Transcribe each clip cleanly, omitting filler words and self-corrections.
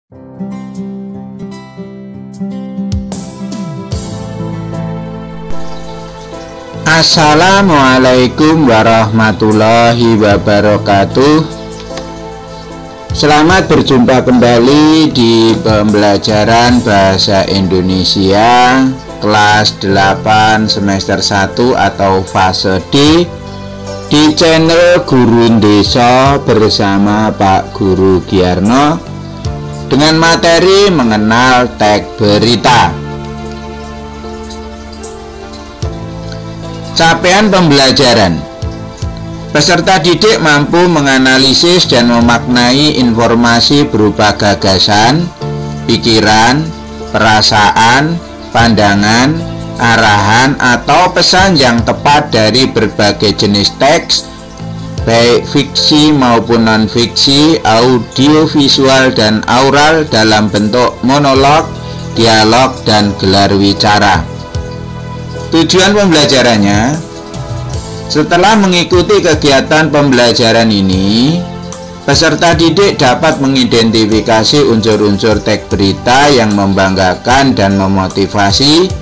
Assalamualaikum warahmatullahi wabarakatuh. Selamat berjumpa kembali di pembelajaran Bahasa Indonesia kelas 8 semester 1 atau fase D di channel Guru Desa bersama Pak Guru Giarno dengan materi mengenal teks berita. Capaian pembelajaran. Peserta didik mampu menganalisis dan memaknai informasi berupa gagasan, pikiran, perasaan, pandangan, arahan, atau pesan yang tepat dari berbagai jenis teks, baik fiksi maupun non-fiksi, audio, visual, dan aural dalam bentuk monolog, dialog, dan gelar wicara. Tujuan pembelajarannya, setelah mengikuti kegiatan pembelajaran ini, peserta didik dapat mengidentifikasi unsur-unsur teks berita yang membanggakan dan memotivasi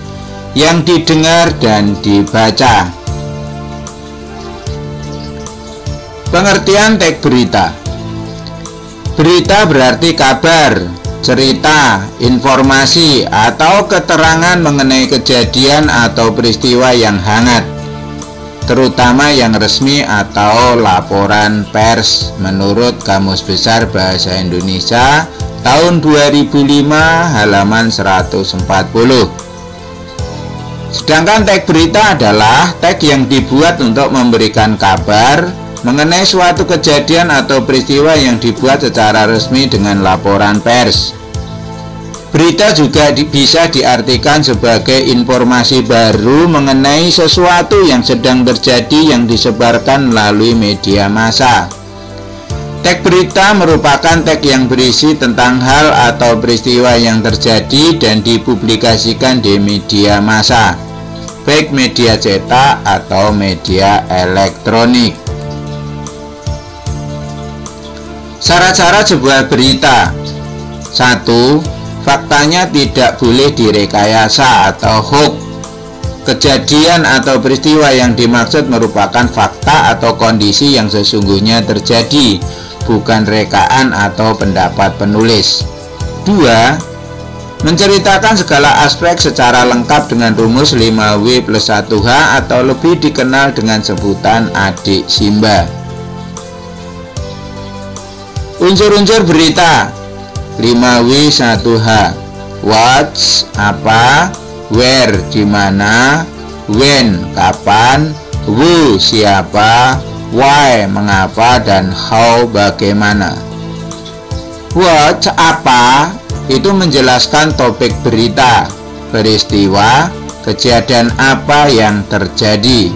yang didengar dan dibaca. Pengertian teks berita. Berita berarti kabar, cerita, informasi, atau keterangan mengenai kejadian atau peristiwa yang hangat, terutama yang resmi atau laporan pers menurut Kamus Besar Bahasa Indonesia tahun 2005 halaman 140. Sedangkan teks berita adalah teks yang dibuat untuk memberikan kabar mengenai suatu kejadian atau peristiwa yang dibuat secara resmi dengan laporan pers. Berita juga bisa diartikan sebagai informasi baru mengenai sesuatu yang sedang terjadi yang disebarkan melalui media massa. Teks berita merupakan teks yang berisi tentang hal atau peristiwa yang terjadi dan dipublikasikan di media massa, baik media cetak atau media elektronik. Syarat-syarat sebuah berita. 1. Faktanya tidak boleh direkayasa atau hoax. Kejadian atau peristiwa yang dimaksud merupakan fakta atau kondisi yang sesungguhnya terjadi, bukan rekaan atau pendapat penulis. 2. Menceritakan segala aspek secara lengkap dengan rumus 5W+1H atau lebih dikenal dengan sebutan adik Simba. Unsur-unsur berita. 5W1H. What, apa, where, di mana, when, kapan, who, siapa, why, mengapa, dan how, bagaimana. What, apa, itu menjelaskan topik berita, peristiwa, kejadian apa yang terjadi.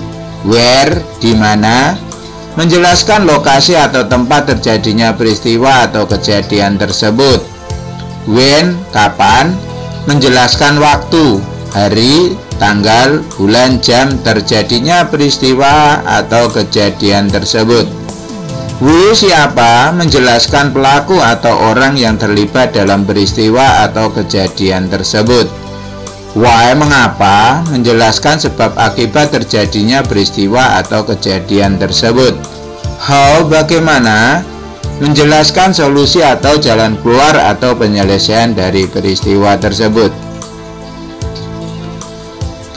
Where, di mana, menjelaskan lokasi atau tempat terjadinya peristiwa atau kejadian tersebut. When, kapan, menjelaskan waktu, hari, tanggal, bulan, jam terjadinya peristiwa atau kejadian tersebut. Who, siapa, menjelaskan pelaku atau orang yang terlibat dalam peristiwa atau kejadian tersebut. Why, mengapa, menjelaskan sebab akibat terjadinya peristiwa atau kejadian tersebut. How, bagaimana, menjelaskan solusi atau jalan keluar atau penyelesaian dari peristiwa tersebut.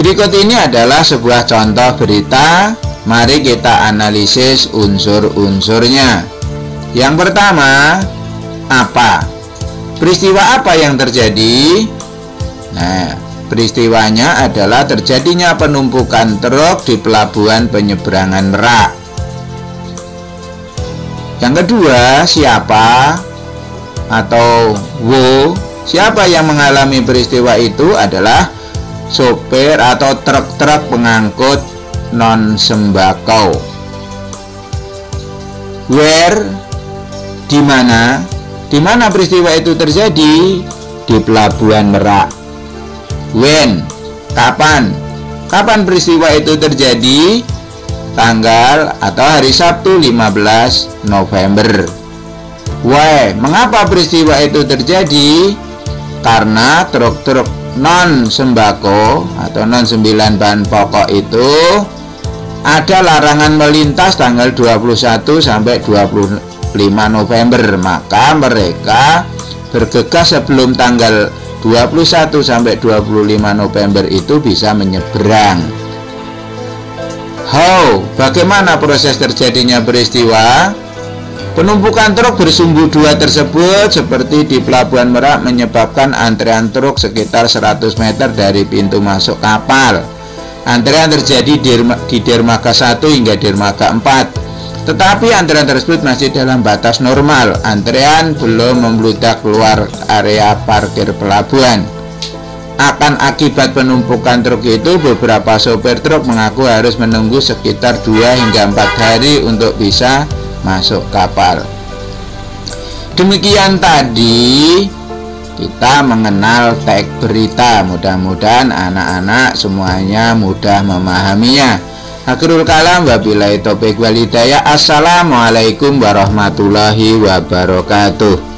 Berikut ini adalah sebuah contoh berita. Mari kita analisis unsur-unsurnya. Yang pertama, apa? Peristiwa apa yang terjadi? Nah, peristiwanya adalah terjadinya penumpukan truk di pelabuhan penyeberangan Merak. Yang kedua, siapa atau wo? Siapa yang mengalami peristiwa itu adalah sopir atau truk-truk pengangkut non sembako. Where, di mana? Di mana peristiwa itu terjadi? Di pelabuhan Merak. When, kapan? Kapan peristiwa itu terjadi? Tanggal atau hari Sabtu 15 November. Why? Mengapa peristiwa itu terjadi? Karena truk-truk non sembako atau non 9 bahan pokok itu ada larangan melintas tanggal 21 sampai 25 November. Maka mereka bergegas sebelum tanggal 21 sampai 25 November itu bisa menyeberang. How? Bagaimana proses terjadinya peristiwa? Penumpukan truk bersumbu 2 tersebut seperti di Pelabuhan Merak menyebabkan antrean truk sekitar 100 meter dari pintu masuk kapal. Antrean terjadi di dermaga 1 hingga dermaga 4. Tetapi antrean tersebut masih dalam batas normal. Antrean belum membludak keluar area parkir pelabuhan. Akan akibat penumpukan truk itu, beberapa sopir truk mengaku harus menunggu sekitar 2 hingga 4 hari untuk bisa masuk kapal. Demikian tadi kita mengenal teks berita. Mudah-mudahan anak-anak semuanya mudah memahaminya. Akhirul kalam, wabillahi taufiq wal hidayah. Assalamualaikum warahmatullahi wabarakatuh.